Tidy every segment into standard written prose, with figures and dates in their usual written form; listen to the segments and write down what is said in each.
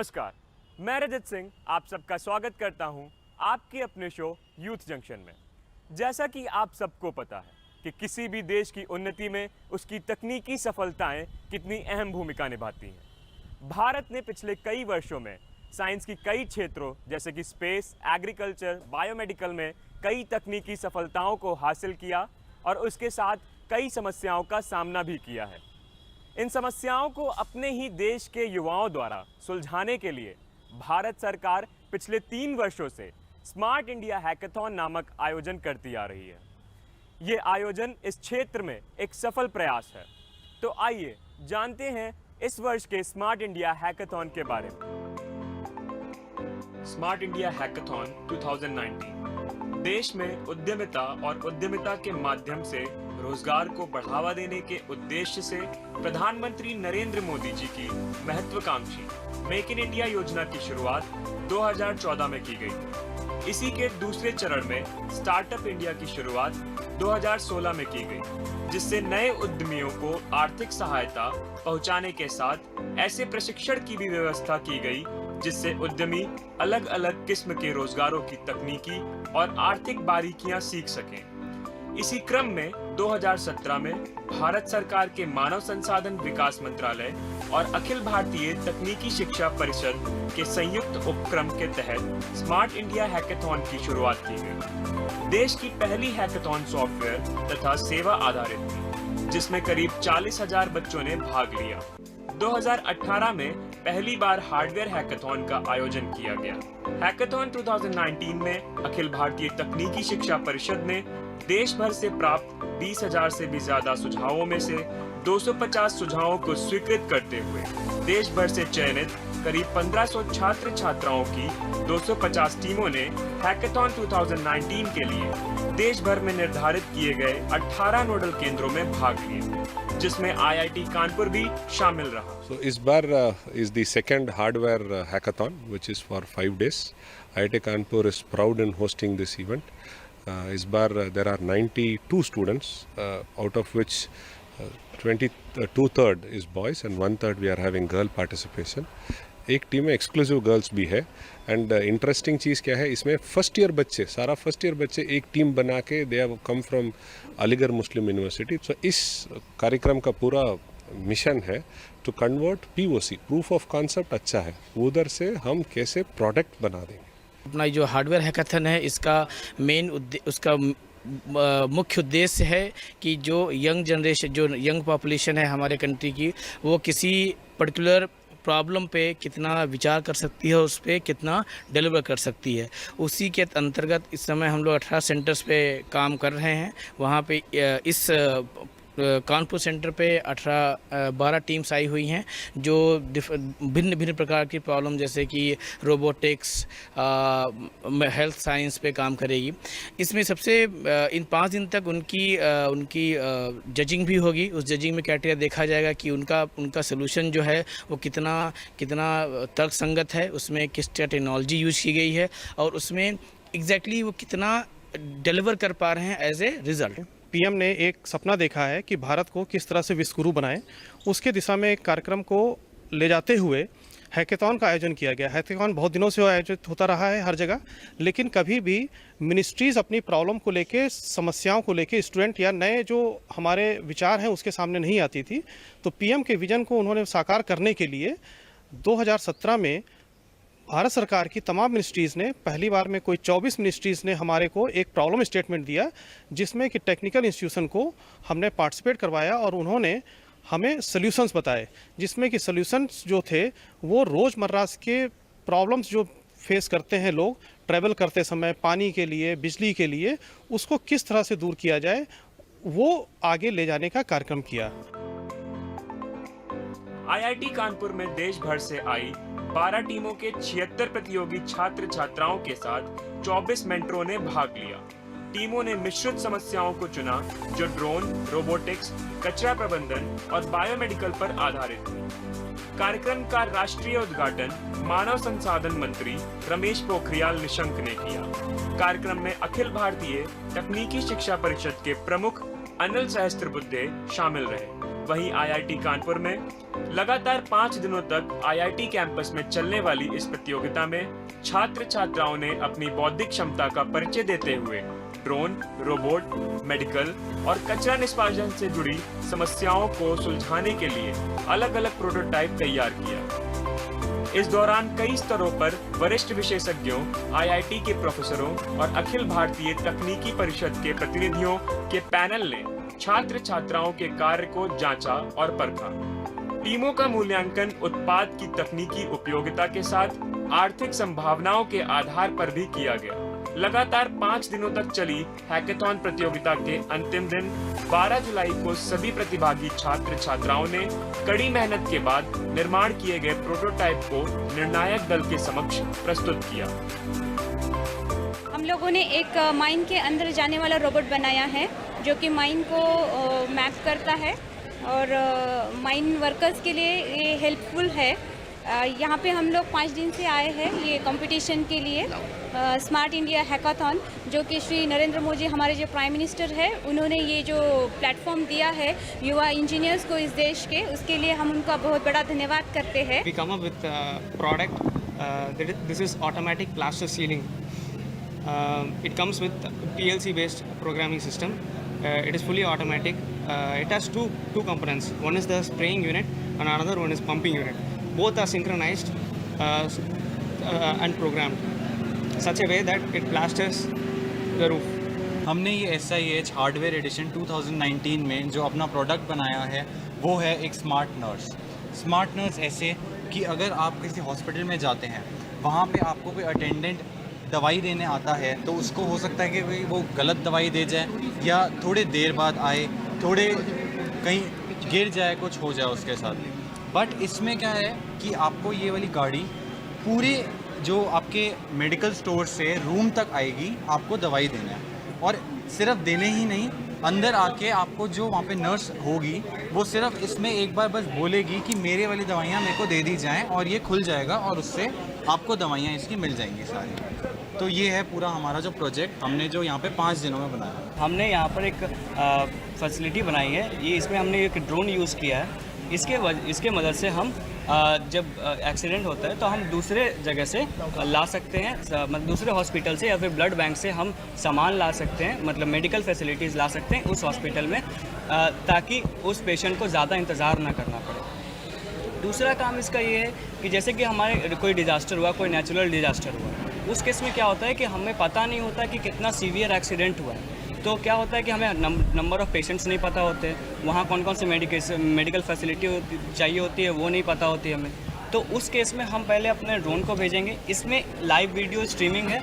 नमस्कार, मैं रजत सिंह आप सबका स्वागत करता हूं आपके अपने शो यूथ जंक्शन में। जैसा कि आप सबको पता है कि किसी भी देश की उन्नति में उसकी तकनीकी सफलताएं कितनी अहम भूमिका निभाती हैं। भारत ने पिछले कई वर्षों में साइंस की कई क्षेत्रों जैसे कि स्पेस, एग्रीकल्चर, बायोमेडिकल में कई तकनीकी सफलताओं को हासिल किया और उसके साथ कई समस्याओं का सामना भी किया है। इन समस्याओं को अपने ही देश के युवाओं द्वारा सुलझाने के लिए भारत सरकार पिछले 3 वर्षों से स्मार्ट इंडिया हैकाथॉन नामक आयोजन करती आ रही है। ये आयोजन इस क्षेत्र में एक सफल प्रयास है। तो आइए जानते हैं इस वर्ष के स्मार्ट इंडिया हैकाथॉन के बारे में। स्मार्ट इंडिया हैकाथॉन 2019 देश में उद्यमिता और उद्यमिता के माध्यम से रोजगार को बढ़ावा देने के उद्देश्य से प्रधानमंत्री नरेंद्र मोदी जी की महत्वाकांक्षी मेक इन इंडिया योजना की शुरुआत 2014 में की गई। इसी के दूसरे चरण में स्टार्टअप इंडिया की शुरुआत 2016 में की गई, जिससे नए उद्यमियों को आर्थिक सहायता पहुंचाने के साथ ऐसे प्रशिक्षण की भी व्यवस्था की गई जिससे उद्यमी अलग अलग किस्म के रोजगारों की तकनीकी और आर्थिक बारीकियां सीख सकें। इसी क्रम में 2017 में भारत सरकार के मानव संसाधन विकास मंत्रालय और अखिल भारतीय तकनीकी शिक्षा परिषद के संयुक्त उपक्रम के तहत स्मार्ट इंडिया हैकाथॉन की शुरुआत की गई। देश की पहली हैकाथॉन सॉफ्टवेयर तथा सेवा आधारित थी, जिसमें करीब 40,000 बच्चों ने भाग लिया। 2018 में पहली बार हार्डवेयर हैकाथॉन का आयोजन किया गया। हैकाथॉन 2019 में अखिल भारतीय तकनीकी शिक्षा परिषद ने देश भर से प्राप्त 20,000 से भी ज्यादा सुझावों में से 250 सुझावों को स्वीकृत करते हुए देश भर से चयनित करीब 1500 छात्र छात्राओं की 250 टीमों ने हैकाथॉन 2019 के लिए देश भर में निर्धारित किए गए 18 नोडल केंद्रों में भाग लिए, जिसमें IIT कानपुर भी शामिल रहा। So इस बार is the second hardware hackathon, which is for 5 days. IIT Kanpur is proud in hosting this event. इस बार there are 92 students, out of which 2/3 is boys and 1/3 we are having girl participation. एक team में exclusive girls भी है। And interesting चीज़ क्या है, इसमें first year बच्चे एक टीम बना के they have come from Aligarh Muslim University. So इस कार्यक्रम का पूरा मिशन है to convert POC, proof of concept अच्छा है, उधर से हम कैसे प्रोडक्ट बना देंगे। अपना जो हार्डवेयर हैकाथन है, इसका मुख्य उद्देश्य है कि जो यंग जनरेशन, जो यंग पॉपुलेशन है हमारे कंट्री की, वो किसी पर्टिकुलर प्रॉब्लम पे कितना विचार कर सकती है, उस पर कितना डिलीवर कर सकती है। उसी के अंतर्गत इस समय हम लोग 18 सेंटर्स पे काम कर रहे हैं। वहाँ पे इस कानपुर सेंटर पे 12 टीम्स आई हुई हैं जो भिन्न भिन्न प्रकार की प्रॉब्लम जैसे कि रोबोटिक्स, हेल्थ साइंस पे काम करेगी। इसमें सबसे इन 5 दिन तक उनकी जजिंग भी होगी। उस जजिंग में क्राइटेरिया देखा जाएगा कि उनका सोल्यूशन जो है वो कितना तर्कसंगत है, उसमें किस टेक्नोलॉजी यूज की गई है और उसमें एग्जैक्टली वो कितना डिलीवर कर पा रहे हैं एज ए रिजल्ट। PM ने एक सपना देखा है कि भारत को किस तरह से विश्वगुरु बनाएं। उसके दिशा में एक कार्यक्रम को ले जाते हुए हैकाथॉन का आयोजन किया गया। हैकाथॉन बहुत दिनों से आयोजित होता रहा है हर जगह, लेकिन कभी भी मिनिस्ट्रीज़ अपनी प्रॉब्लम को लेके, समस्याओं को लेके स्टूडेंट या नए जो हमारे विचार हैं उसके सामने नहीं आती थी। तो PM के विजन को उन्होंने साकार करने के लिए 2017 में भारत सरकार की तमाम मिनिस्ट्रीज़ ने, पहली बार में कोई 24 मिनिस्ट्रीज़ ने हमारे को एक प्रॉब्लम स्टेटमेंट दिया, जिसमें कि टेक्निकल इंस्टीट्यूशन को हमने पार्टिसिपेट करवाया और उन्होंने हमें सॉल्यूशंस बताए, जिसमें कि सॉल्यूशंस जो थे वो रोज़मर्रा के प्रॉब्लम्स जो फेस करते हैं लोग ट्रैवल करते समय, पानी के लिए, बिजली के लिए, उसको किस तरह से दूर किया जाए, वो आगे ले जाने का कार्यक्रम किया। IIT कानपुर में देश भर से आई 12 टीमों के 76 प्रतियोगी छात्र छात्राओं के साथ 24 मेंटरों ने भाग लिया। टीमों ने मिश्रित समस्याओं को चुना जो ड्रोन, रोबोटिक्स, कचरा प्रबंधन और बायोमेडिकल पर आधारित थी। कार्यक्रम का राष्ट्रीय उद्घाटन मानव संसाधन मंत्री रमेश पोखरियाल निशंक ने किया। कार्यक्रम में अखिल भारतीय तकनीकी शिक्षा परिषद के प्रमुख अनिल सहस्त्रबुद्धे शामिल रहे। वहीं आईआईटी कानपुर में लगातार 5 दिनों तक आईआईटी कैंपस में चलने वाली इस प्रतियोगिता में छात्र छात्राओं ने अपनी बौद्धिक क्षमता का परिचय देते हुए ड्रोन, रोबोट, मेडिकल और कचरा निष्पादन से जुड़ी समस्याओं को सुलझाने के लिए अलग-अलग प्रोटोटाइप तैयार किया। इस दौरान कई स्तरों पर वरिष्ठ विशेषज्ञों, आईआईटी के प्रोफेसरों और अखिल भारतीय तकनीकी परिषद के प्रतिनिधियों के पैनल ने छात्र छात्राओं के कार्य को जांचा और परखा। टीमों का मूल्यांकन उत्पाद की तकनीकी उपयोगिता के साथ आर्थिक संभावनाओं के आधार पर भी किया गया। लगातार 5 दिनों तक चली हैकेथॉन प्रतियोगिता के अंतिम दिन 12 जुलाई को सभी प्रतिभागी छात्र छात्राओं ने कड़ी मेहनत के बाद निर्माण किए गए प्रोटोटाइप को निर्णायक दल के समक्ष प्रस्तुत किया। हम लोगों ने एक माइन के अंदर जाने वाला रोबोट बनाया है जो कि माइन को मैप करता है और माइन वर्कर्स के लिए ये हेल्पफुल है। यहाँ पे हम लोग 5 दिन से आए हैं ये कंपटीशन के लिए स्मार्ट इंडिया हैकाथॉन, जो कि श्री नरेंद्र मोदी हमारे जो प्राइम मिनिस्टर है उन्होंने ये जो प्लेटफॉर्म दिया है युवा इंजीनियर्स को इस देश के, उसके लिए हम उनका बहुत बड़ा धन्यवाद करते हैं। We come up with a product. This is automatic plaster sealing. It comes with PLC based programming system. It is fully automatic. It has two components. One is the spraying unit and another one is pumping unit. Both are synchronized and programmed such a way that it plasters the roof. हमने ये SIH hardware addition 2019 में जो अपना product बनाया है वो है एक स्मार्ट नर्स। स्मार्ट नर्स ऐसे कि अगर आप किसी हॉस्पिटल में जाते हैं, वहाँ पे आपको कोई अटेंडेंट दवाई देने आता है तो उसको हो सकता है कि वो गलत दवाई दे जाए या थोड़ी देर बाद आए, थोड़े कहीं गिर जाए, कुछ हो जाए उसके साथ। बट इसमें क्या है कि आपको ये वाली गाड़ी पूरे जो आपके मेडिकल स्टोर से रूम तक आएगी, आपको दवाई देना है और सिर्फ देने ही नहीं, अंदर आके आपको जो वहाँ पे नर्स होगी वो सिर्फ इसमें एक बार बस बोलेगी कि मेरे वाली दवाइयाँ मेरे को दे दी जाएं और ये खुल जाएगा और उससे आपको दवाइयाँ इसकी मिल जाएंगी सारी। तो ये है पूरा हमारा जो प्रोजेक्ट हमने जो यहाँ पे 5 दिनों में बनाया। हमने यहाँ पर एक फैसिलिटी बनाई है, ये इसमें हमने एक ड्रोन यूज़ किया है। इसके मदद से हम जब एक्सीडेंट होता है तो हम दूसरे जगह से ला सकते हैं, मतलब दूसरे हॉस्पिटल से या फिर ब्लड बैंक से हम सामान ला सकते हैं, मतलब मेडिकल फैसिलिटीज़ ला सकते हैं उस हॉस्पिटल में, ताकि उस पेशेंट को ज़्यादा इंतज़ार ना करना पड़े। दूसरा काम इसका ये है कि जैसे कि हमारे कोई डिज़ास्टर हुआ, कोई नेचुरल डिज़ास्टर हुआ, उस केस में क्या होता है कि हमें पता नहीं होता कि कितना सीवियर एक्सीडेंट हुआ है। तो क्या होता है कि हमें नंबर ऑफ़ पेशेंट्स नहीं पता होते, वहाँ कौन कौन से मेडिकल फैसिलिटी चाहिए होती है वो नहीं पता होती हमें। तो उस केस में हम पहले अपने ड्रोन को भेजेंगे, इसमें लाइव वीडियो स्ट्रीमिंग है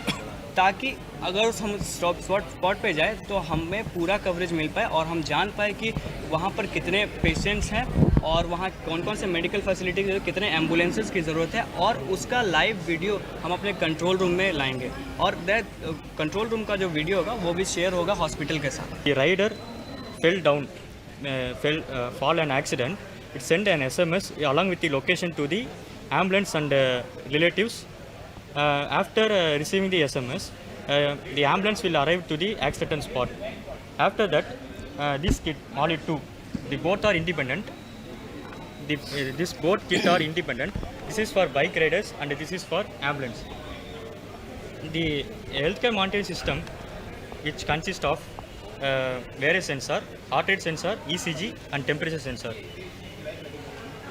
ताकि अगर हम स्पॉट पे जाए तो हमें पूरा कवरेज मिल पाए और हम जान पाए कि वहाँ पर कितने पेशेंट्स हैं और वहाँ कौन कौन से मेडिकल फैसिलिटी की, कितने एम्बुलेंसेस की ज़रूरत है, और उसका लाइव वीडियो हम अपने कंट्रोल रूम में लाएंगे और कंट्रोल रूम का जो वीडियो होगा वो भी शेयर होगा हॉस्पिटल के साथ। The rider fell down, fall an accident. It sent an SMS along with the location to the ambulance and relatives. After receiving the SMS, the ambulance will arrive to the accident spot. After that, this kit, Molly 2, the both are independent. This both kit are independent. This is for bike riders and this is for ambulance. The healthcare monitoring system, which consists of various sensor, heart rate sensor, ECG and temperature sensor,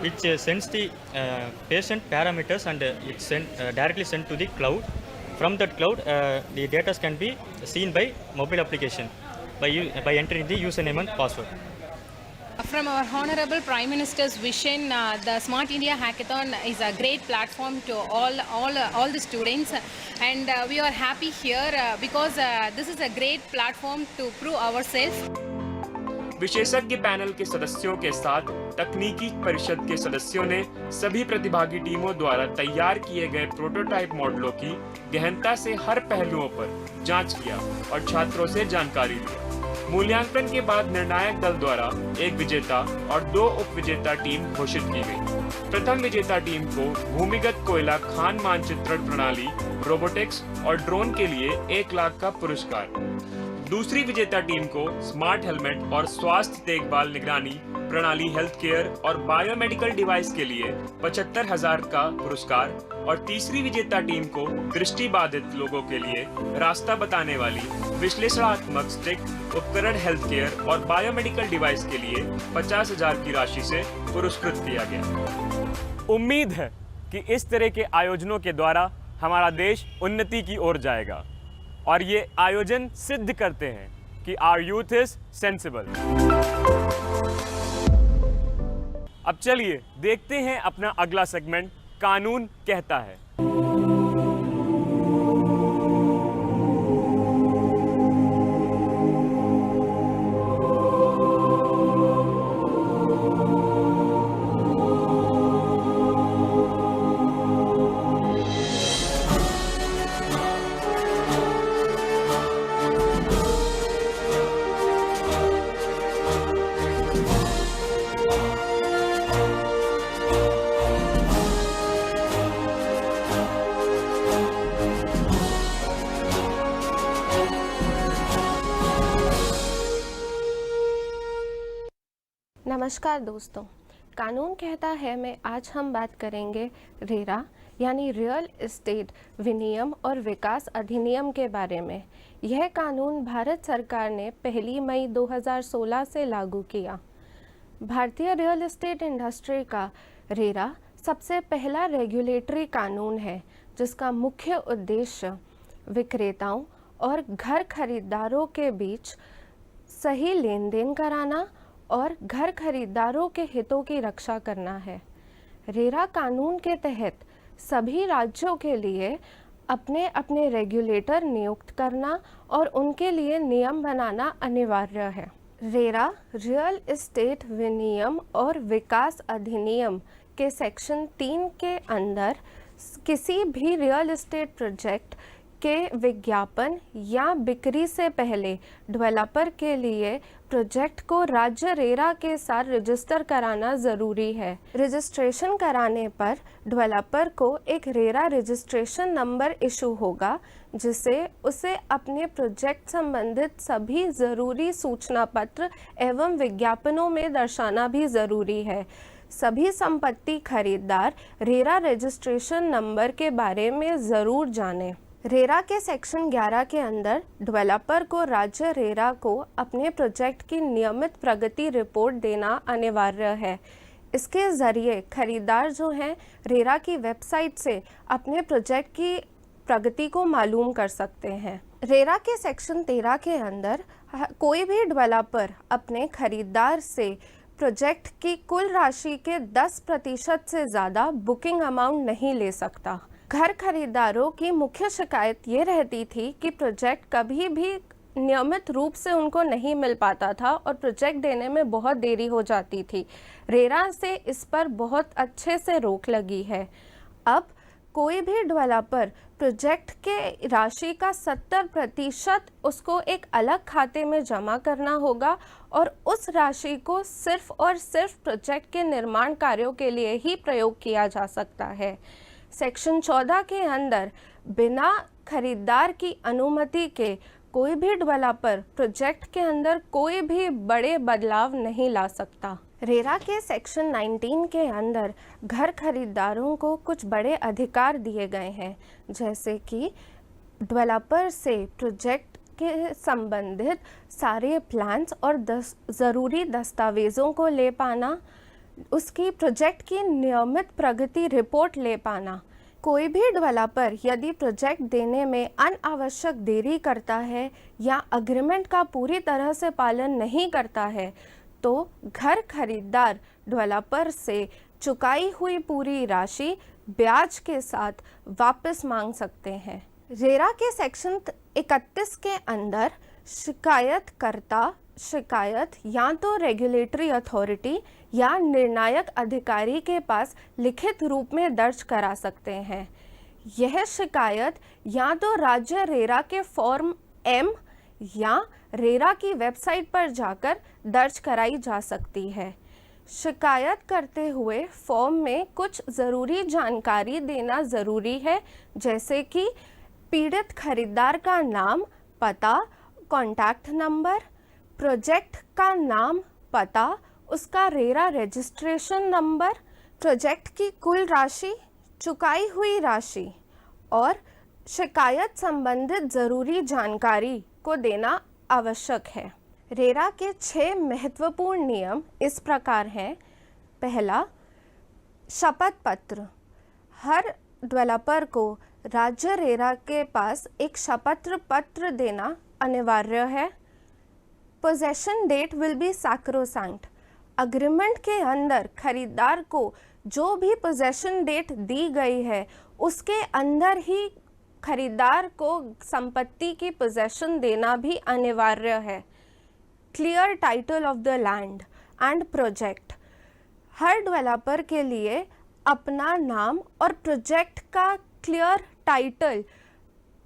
which sends the patient parameters and it's directly sent to the cloud. From that cloud, the data can be seen by mobile application by entering the username and password. From our Honorable Prime Minister's vision, the Smart India Hackathon is a great platform to all the students, and we are happy here because this is a great platform to prove ourselves. विशेषज्ञ panel के सदस्यों के साथ तकनीकी परिषद के सदस्यों ने सभी प्रतिभागी टीमों द्वारा तैयार किए गए प्रोटोटाइप मॉडलों की गहनता से हर पहलुओं पर जांच किया और छात्रों से जानकारी ली। मूल्यांकन के बाद निर्णायक दल द्वारा एक विजेता और 2 उपविजेता टीम घोषित की गई। प्रथम विजेता टीम को भूमिगत कोयला खान मानचित्रण प्रणाली, रोबोटिक्स और ड्रोन के लिए 1 लाख का पुरस्कार, दूसरी विजेता टीम को स्मार्ट हेलमेट और स्वास्थ्य देखभाल निगरानी प्रणाली हेल्थ केयर और बायोमेडिकल डिवाइस के लिए 75,000 का पुरस्कार और तीसरी विजेता टीम को दृष्टि बाधित लोगों के लिए रास्ता बताने वाली विश्लेषणात्मक स्टिक उपकरण हेल्थ केयर और बायोमेडिकल डिवाइस के लिए 50,000 की राशि से पुरस्कृत किया गया। उम्मीद है कि इस तरह के आयोजनों के द्वारा हमारा देश उन्नति की ओर जाएगा और ये आयोजन सिद्ध करते हैं कि आवर यूथ इज सेंसिबल। अब चलिए देखते हैं अपना अगला सेगमेंट, कानून कहता है। नमस्कार दोस्तों, कानून कहता है में आज हम बात करेंगे रेरा यानी रियल एस्टेट विनियम और विकास अधिनियम के बारे में। यह कानून भारत सरकार ने 1 मई 2016 से लागू किया। भारतीय रियल एस्टेट इंडस्ट्री का रेरा सबसे पहला रेगुलेटरी कानून है जिसका मुख्य उद्देश्य विक्रेताओं और घर खरीदारों के बीच सही लेन देन कराना और घर खरीदारों के हितों की रक्षा करना है। रेरा कानून के तहत सभी राज्यों के लिए अपने अपने रेगुलेटर नियुक्त करना और उनके लिए नियम बनाना अनिवार्य है। रेरा रियल एस्टेट विनियम और विकास अधिनियम के सेक्शन 3 के अंदर किसी भी रियल एस्टेट प्रोजेक्ट के विज्ञापन या बिक्री से पहले डेवलपर के लिए प्रोजेक्ट को राज्य रेरा के साथ रजिस्टर कराना ज़रूरी है। रजिस्ट्रेशन कराने पर डेवलपर को एक रेरा रजिस्ट्रेशन नंबर इशू होगा जिसे उसे अपने प्रोजेक्ट संबंधित सभी ज़रूरी सूचना पत्र एवं विज्ञापनों में दर्शाना भी ज़रूरी है। सभी संपत्ति खरीदार रेरा रजिस्ट्रेशन नंबर के बारे में ज़रूर जानें। रेरा के सेक्शन 11 के अंदर डेवलपर को राज्य रेरा को अपने प्रोजेक्ट की नियमित प्रगति रिपोर्ट देना अनिवार्य है। इसके ज़रिए खरीदार जो हैं रेरा की वेबसाइट से अपने प्रोजेक्ट की प्रगति को मालूम कर सकते हैं। रेरा के सेक्शन 13 के अंदर कोई भी डेवलपर अपने खरीदार से प्रोजेक्ट की कुल राशि के 10% से ज़्यादा बुकिंग अमाउंट नहीं ले सकता। घर खरीदारों की मुख्य शिकायत ये रहती थी कि प्रोजेक्ट कभी भी नियमित रूप से उनको नहीं मिल पाता था और प्रोजेक्ट देने में बहुत देरी हो जाती थी। रेरा से इस पर बहुत अच्छे से रोक लगी है। अब कोई भी डेवलपर प्रोजेक्ट के राशि का 70% उसको एक अलग खाते में जमा करना होगा और उस राशि को सिर्फ और सिर्फ प्रोजेक्ट के निर्माण कार्यों के लिए ही प्रयोग किया जा सकता है। सेक्शन 14 के अंदर बिना खरीदार की अनुमति के कोई भी डेवलपर प्रोजेक्ट के अंदर कोई भी बड़े बदलाव नहीं ला सकता। रेरा के सेक्शन 19 के अंदर घर खरीदारों को कुछ बड़े अधिकार दिए गए हैं, जैसे कि डेवलपर से प्रोजेक्ट के संबंधित सारे प्लान्स और ज़रूरी दस्तावेज़ों को ले पाना, उसकी प्रोजेक्ट की नियमित प्रगति रिपोर्ट ले पाना। कोई भी डेवलपर यदि प्रोजेक्ट देने में अनावश्यक देरी करता है या एग्रीमेंट का पूरी तरह से पालन नहीं करता है तो घर खरीदार डेवलपर से चुकाई हुई पूरी राशि ब्याज के साथ वापस मांग सकते हैं। रेरा के सेक्शन 31 के अंदर शिकायतकर्ता शिकायत या तो रेगुलेटरी अथॉरिटी या निर्णायक अधिकारी के पास लिखित रूप में दर्ज करा सकते हैं। यह शिकायत या तो राज्य रेरा के फॉर्म M या रेरा की वेबसाइट पर जाकर दर्ज कराई जा सकती है। शिकायत करते हुए फॉर्म में कुछ ज़रूरी जानकारी देना ज़रूरी है, जैसे कि पीड़ित खरीदार का नाम, पता, कॉन्टैक्ट नंबर, प्रोजेक्ट का नाम, पता, उसका रेरा रजिस्ट्रेशन नंबर, प्रोजेक्ट की कुल राशि, चुकाई हुई राशि और शिकायत संबंधित ज़रूरी जानकारी को देना आवश्यक है। रेरा के 6 महत्वपूर्ण नियम इस प्रकार हैं। पहला, शपथ पत्र। हर डेवलपर को राज्य रेरा के पास एक शपथ पत्र देना अनिवार्य है। Possession date will be sacrosanct. Agreement के अंदर खरीदार को जो भी पोजेशन डेट दी गई है उसके अंदर ही खरीदार को संपत्ति की पोजेशन देना भी अनिवार्य है। Clear title of the land and project. Her developer के लिए अपना नाम और प्रोजेक्ट का क्लियर टाइटल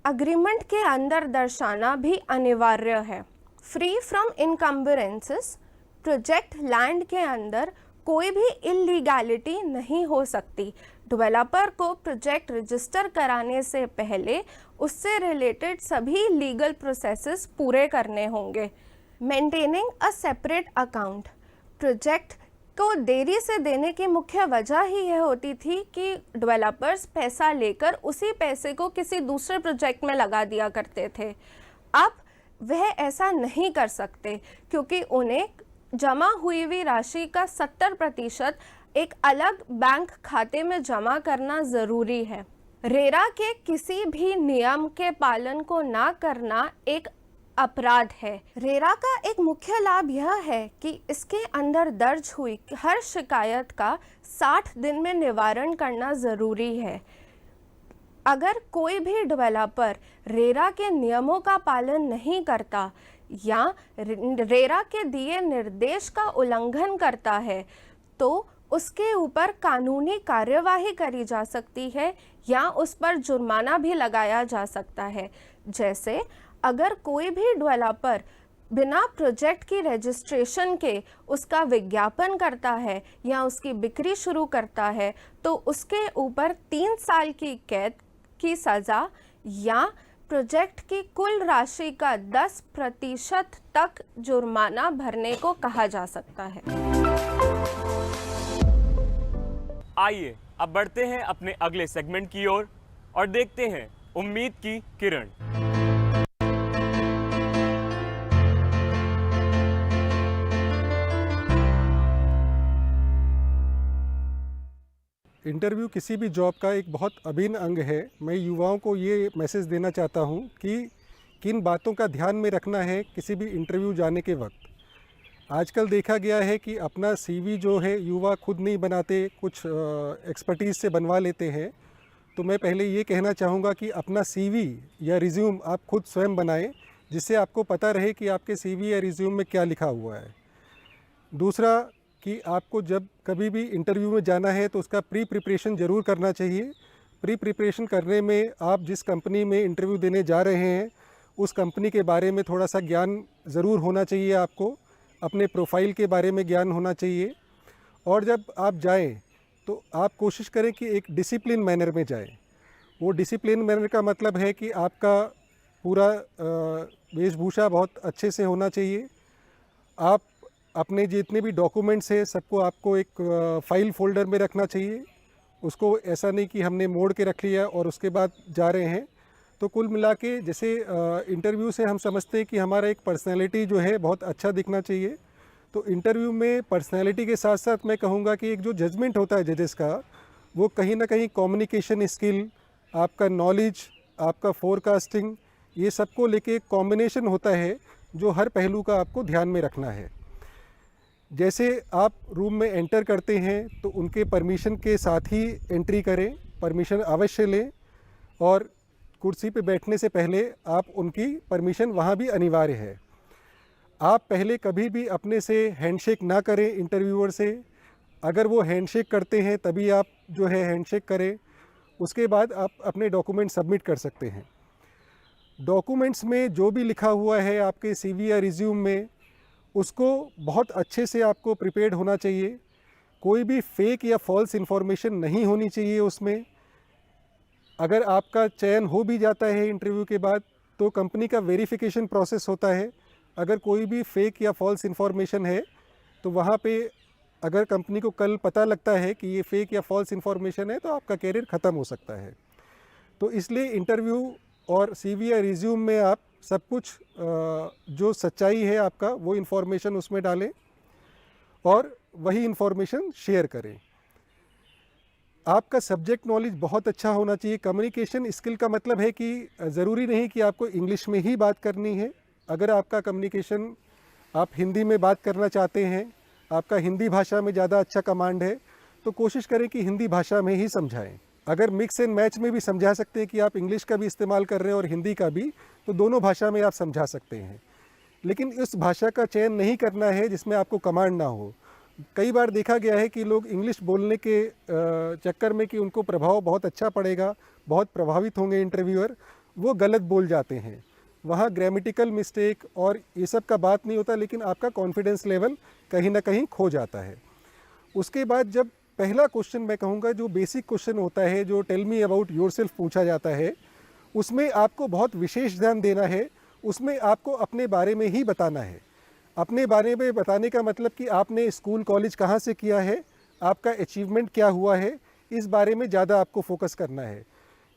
अग्रीमेंट के अंदर दर्शाना भी अनिवार्य है। Free from इनकम्बरेंसेस। प्रोजेक्ट लैंड के अंदर कोई भी इलीगैलिटी नहीं हो सकती। डेवलपर को प्रोजेक्ट रजिस्टर कराने से पहले उससे रिलेटेड सभी लीगल प्रोसेसेस पूरे करने होंगे। Maintaining a separate account. Project को देरी से देने की मुख्य वजह ही यह होती थी कि डेवलपर्स पैसा लेकर उसी पैसे को किसी दूसरे प्रोजेक्ट में लगा दिया करते थे। अब वह ऐसा नहीं कर सकते क्योंकि उन्हें जमा हुई राशि का 70% एक अलग बैंक खाते में जमा करना ज़रूरी है। रेरा के किसी भी नियम के पालन को ना करना एक अपराध है। रेरा का एक मुख्य लाभ यह है कि इसके अंदर दर्ज हुई हर शिकायत का 60 दिन में निवारण करना ज़रूरी है। अगर कोई भी डेवलपर रेरा के नियमों का पालन नहीं करता या रेरा के दिए निर्देश का उल्लंघन करता है तो उसके ऊपर कानूनी कार्यवाही करी जा सकती है या उस पर जुर्माना भी लगाया जा सकता है। जैसे अगर कोई भी डेवलपर बिना प्रोजेक्ट की रजिस्ट्रेशन के उसका विज्ञापन करता है या उसकी बिक्री शुरू करता है तो उसके ऊपर 3 साल की कैद की सज़ा या प्रोजेक्ट की कुल राशि का 10% तक जुर्माना भरने को कहा जा सकता है। आइए अब बढ़ते हैं अपने अगले सेगमेंट की ओर और देखते हैं उम्मीद की किरण। इंटरव्यू किसी भी जॉब का एक बहुत अभिन्न अंग है। मैं युवाओं को ये मैसेज देना चाहता हूँ कि किन बातों का ध्यान में रखना है किसी भी इंटरव्यू जाने के वक्त। आजकल देखा गया है कि अपना सीवी जो है युवा खुद नहीं बनाते, कुछ एक्सपर्टीज़ से बनवा लेते हैं। तो मैं पहले ये कहना चाहूँगा कि अपना सीवी या रिज्यूम आप खुद स्वयं बनाएं, जिससे आपको पता रहे कि आपके सीवी या रिज्यूम में क्या लिखा हुआ है। दूसरा कि आपको जब कभी भी इंटरव्यू में जाना है तो उसका प्री प्रिपरेशन ज़रूर करना चाहिए। प्री प्रिपरेशन करने में आप जिस कंपनी में इंटरव्यू देने जा रहे हैं उस कंपनी के बारे में थोड़ा सा ज्ञान ज़रूर होना चाहिए। आपको अपने प्रोफाइल के बारे में ज्ञान होना चाहिए। और जब आप जाएं तो आप कोशिश करें कि एक डिसिप्लिन मैनर में जाएं। वो डिसिप्लिन मैनर का मतलब है कि आपका पूरा वेशभूषा बहुत अच्छे से होना चाहिए। आप अपने जितने भी डॉक्यूमेंट्स हैं सबको आपको एक फ़ाइल फोल्डर में रखना चाहिए। उसको ऐसा नहीं कि हमने मोड़ के रख लिया और उसके बाद जा रहे हैं। तो कुल मिला के जैसे इंटरव्यू से हम समझते हैं कि हमारा एक पर्सनैलिटी जो है बहुत अच्छा दिखना चाहिए। तो इंटरव्यू में पर्सनैलिटी के साथ साथ मैं कहूँगा कि एक जो जजमेंट होता है जजेस का, वो कहीं ना कहीं कम्युनिकेशन स्किल, आपका नॉलेज, आपका फोरकास्टिंग, ये सबको लेके एक कॉम्बिनेशन होता है जो हर पहलू का आपको ध्यान में रखना है। जैसे आप रूम में एंटर करते हैं तो उनके परमिशन के साथ ही एंट्री करें, परमिशन अवश्य लें। और कुर्सी पे बैठने से पहले आप उनकी परमिशन वहाँ भी अनिवार्य है। आप पहले कभी भी अपने से हैंडशेक ना करें इंटरव्यूअर से। अगर वो हैंडशेक करते हैं तभी आप जो है हैंडशेक करें। उसके बाद आप अपने डॉक्यूमेंट सबमिट कर सकते हैं। डॉक्यूमेंट्स में जो भी लिखा हुआ है आपके सीवी या रिज्यूम में, उसको बहुत अच्छे से आपको प्रिपेयर्ड होना चाहिए। कोई भी फेक या फॉल्स इन्फॉर्मेशन नहीं होनी चाहिए उसमें। अगर आपका चयन हो भी जाता है इंटरव्यू के बाद तो कंपनी का वेरिफिकेशन प्रोसेस होता है। अगर कोई भी फेक या फॉल्स इन्फॉर्मेशन है तो वहाँ पे अगर कंपनी को कल पता लगता है कि ये फेक या फॉल्स इन्फॉर्मेशन है तो आपका कैरियर ख़त्म हो सकता है। तो इसलिए इंटरव्यू और CV या रिज्यूम में आप सब कुछ जो सच्चाई है आपका वो इन्फॉर्मेशन उसमें डालें और वही इन्फॉर्मेशन शेयर करें। आपका सब्जेक्ट नॉलेज बहुत अच्छा होना चाहिए। कम्युनिकेशन स्किल का मतलब है कि ज़रूरी नहीं कि आपको इंग्लिश में ही बात करनी है। अगर आपका कम्युनिकेशन आप हिंदी में बात करना चाहते हैं, आपका हिंदी भाषा में ज़्यादा अच्छा कमांड है, तो कोशिश करें कि हिंदी भाषा में ही समझाएं। अगर मिक्स एंड मैच में भी समझा सकते हैं कि आप इंग्लिश का भी इस्तेमाल कर रहे हैं और हिंदी का भी, तो दोनों भाषा में आप समझा सकते हैं। लेकिन इस भाषा का चयन नहीं करना है जिसमें आपको कमांड ना हो। कई बार देखा गया है कि लोग इंग्लिश बोलने के चक्कर में कि उनको प्रभाव बहुत अच्छा पड़ेगा, बहुत प्रभावित होंगे इंटरव्यूअर, वो गलत बोल जाते हैं। वहाँ ग्रामेटिकल मिस्टेक और ये सब का बात नहीं होता, लेकिन आपका कॉन्फिडेंस लेवल कहीं ना कहीं खो जाता है। उसके बाद जब पहला क्वेश्चन मैं कहूँगा जो बेसिक क्वेश्चन होता है, जो टेल मी अबाउट योरसेल्फ पूछा जाता है, उसमें आपको बहुत विशेष ध्यान देना है। उसमें आपको अपने बारे में ही बताना है। अपने बारे में बताने का मतलब कि आपने स्कूल कॉलेज कहाँ से किया है, आपका अचीवमेंट क्या हुआ है, इस बारे में ज़्यादा आपको फोकस करना है।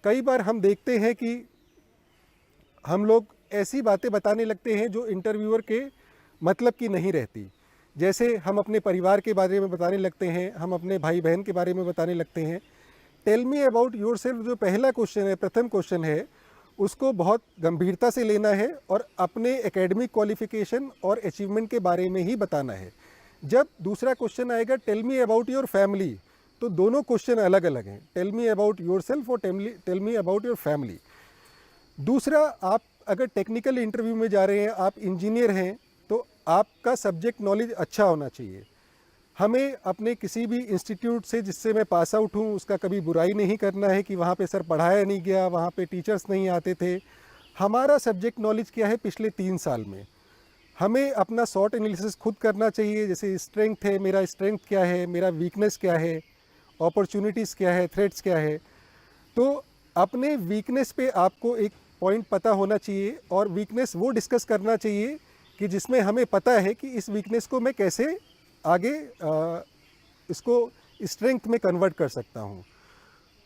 कई बार हम देखते हैं कि हम लोग ऐसी बातें बताने लगते हैं जो इंटरव्यूअर के मतलब की नहीं रहती। जैसे हम अपने परिवार के बारे में बताने लगते हैं, हम अपने भाई बहन के बारे में बताने लगते हैं। टेल मी अबाउट योरसेल्फ जो पहला क्वेश्चन है, प्रथम क्वेश्चन है, उसको बहुत गंभीरता से लेना है और अपने एकेडमिक क्वालिफिकेशन और अचीवमेंट के बारे में ही बताना है। जब दूसरा क्वेश्चन आएगा tell me about your family, तो दोनों क्वेश्चन अलग अलग हैं। टेल मी अबाउट योरसेल्फ और tell me about your family. दूसरा, आप अगर टेक्निकल इंटरव्यू में जा रहे हैं, आप इंजीनियर हैं, तो आपका सब्जेक्ट नॉलेज अच्छा होना चाहिए। हमें अपने किसी भी इंस्टीट्यूट से जिससे मैं पास आउट हूँ उसका कभी बुराई नहीं करना है कि वहाँ पे सर पढ़ाया नहीं गया, वहाँ पे टीचर्स नहीं आते थे। हमारा सब्जेक्ट नॉलेज क्या है पिछले 3 साल में, हमें अपना शॉर्ट एनालिसिस खुद करना चाहिए। जैसे स्ट्रेंथ है, मेरा स्ट्रेंथ क्या है, मेरा वीकनेस क्या है, अपॉर्चुनिटीज़ क्या है, थ्रेट्स क्या है। तो अपने वीकनेस पे आपको एक पॉइंट पता होना चाहिए और वीकनेस वो डिस्कस करना चाहिए कि जिसमें हमें पता है कि इस वीकनेस को मैं कैसे आगे इसको स्ट्रेंथ में कन्वर्ट कर सकता हूँ।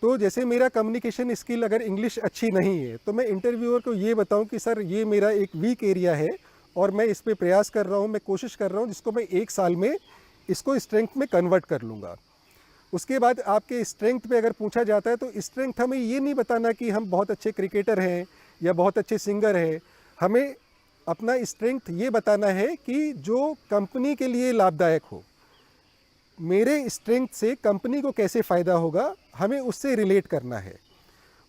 तो जैसे मेरा कम्युनिकेशन स्किल अगर इंग्लिश अच्छी नहीं है तो मैं इंटरव्यूअर को ये बताऊँ कि सर ये मेरा एक वीक एरिया है और मैं इस पे प्रयास कर रहा हूँ, मैं कोशिश कर रहा हूँ जिसको मैं 1 साल में इसको स्ट्रेंथ में कन्वर्ट कर लूँगा। उसके बाद आपके स्ट्रेंथ पे अगर पूछा जाता है तो स्ट्रेंथ हमें ये नहीं बताना कि हम बहुत अच्छे क्रिकेटर हैं या बहुत अच्छे सिंगर हैं। हमें अपना स्ट्रेंथ ये बताना है कि जो कंपनी के लिए लाभदायक हो। मेरे स्ट्रेंथ से कंपनी को कैसे फ़ायदा होगा, हमें उससे रिलेट करना है।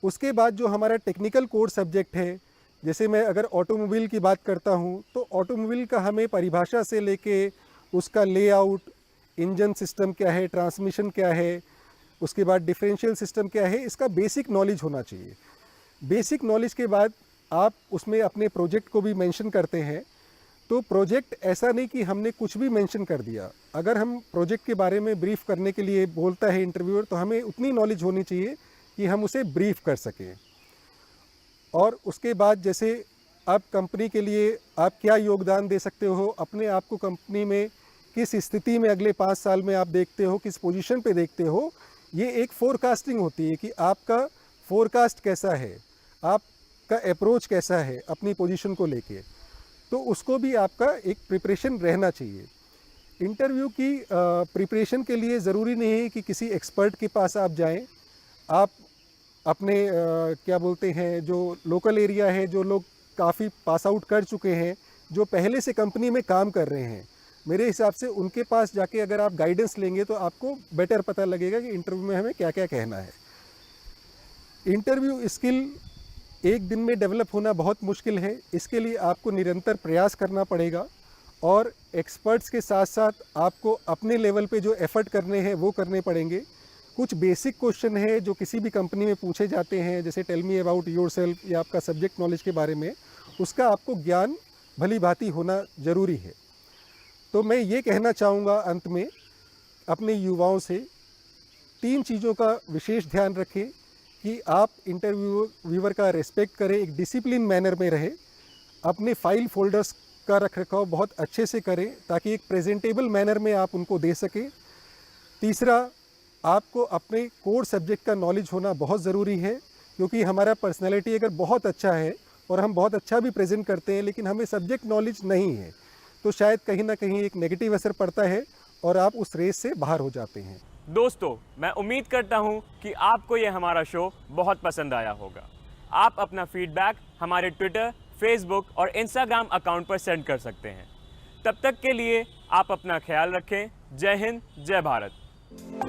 उसके बाद जो हमारा टेक्निकल कोर सब्जेक्ट है, जैसे मैं अगर ऑटोमोबाइल की बात करता हूँ तो ऑटोमोबाइल का हमें परिभाषा से लेके उसका लेआउट, इंजन सिस्टम क्या है, ट्रांसमिशन क्या है, उसके बाद डिफरेंशियल सिस्टम क्या है, इसका बेसिक नॉलेज होना चाहिए। बेसिक नॉलेज के बाद आप उसमें अपने प्रोजेक्ट को भी मेंशन करते हैं। तो प्रोजेक्ट ऐसा नहीं कि हमने कुछ भी मेंशन कर दिया। अगर हम प्रोजेक्ट के बारे में ब्रीफ करने के लिए बोलता है इंटरव्यूअर, तो हमें उतनी नॉलेज होनी चाहिए कि हम उसे ब्रीफ कर सकें। और उसके बाद जैसे आप कंपनी के लिए आप क्या योगदान दे सकते हो, अपने आप को कंपनी में किस स्थिति में अगले 5 साल में आप देखते हो, किस पोजीशन पे देखते हो, ये एक फोरकास्टिंग होती है कि आपका फोरकास्ट कैसा है, आपका अप्रोच कैसा है अपनी पोजीशन को लेके। तो उसको भी आपका एक प्रिपरेशन रहना चाहिए। इंटरव्यू की प्रिपरेशन के लिए ज़रूरी नहीं है कि किसी एक्सपर्ट के पास आप जाएं। आप अपने क्या बोलते हैं, जो लोकल एरिया है, जो लोग काफ़ी पास आउट कर चुके हैं, जो पहले से कंपनी में काम कर रहे हैं, मेरे हिसाब से उनके पास जाके अगर आप गाइडेंस लेंगे तो आपको बेटर पता लगेगा कि इंटरव्यू में हमें क्या क्या कहना है। इंटरव्यू स्किल एक दिन में डेवलप होना बहुत मुश्किल है। इसके लिए आपको निरंतर प्रयास करना पड़ेगा और एक्सपर्ट्स के साथ साथ आपको अपने लेवल पे जो एफर्ट करने हैं वो करने पड़ेंगे। कुछ बेसिक क्वेश्चन है जो किसी भी कंपनी में पूछे जाते हैं, जैसे टेल मी अबाउट योरसेल्फ या आपका सब्जेक्ट नॉलेज के बारे में, उसका आपको ज्ञान भली भांति होना ज़रूरी है। तो मैं ये कहना चाहूँगा अंत में अपने युवाओं से 3 चीज़ों का विशेष ध्यान रखें कि आप इंटरव्यूअर का रिस्पेक्ट करें, एक डिसिप्लिन मैनर में रहे, अपने फाइल फोल्डर्स का रखरखाव बहुत अच्छे से करें ताकि एक प्रेजेंटेबल मैनर में आप उनको दे सकें। तीसरा, आपको अपने कोर सब्जेक्ट का नॉलेज होना बहुत ज़रूरी है, क्योंकि हमारा पर्सनैलिटी अगर बहुत अच्छा है और हम बहुत अच्छा भी प्रेजेंट करते हैं लेकिन हमें सब्जेक्ट नॉलेज नहीं है तो शायद कहीं ना कहीं एक नेगेटिव असर पड़ता है और आप उस रेस से बाहर हो जाते हैं। दोस्तों, मैं उम्मीद करता हूं कि आपको ये हमारा शो बहुत पसंद आया होगा। आप अपना फीडबैक हमारे ट्विटर, फेसबुक और इंस्टाग्राम अकाउंट पर सेंड कर सकते हैं। तब तक के लिए आप अपना ख्याल रखें। जय हिंद, जय भारत।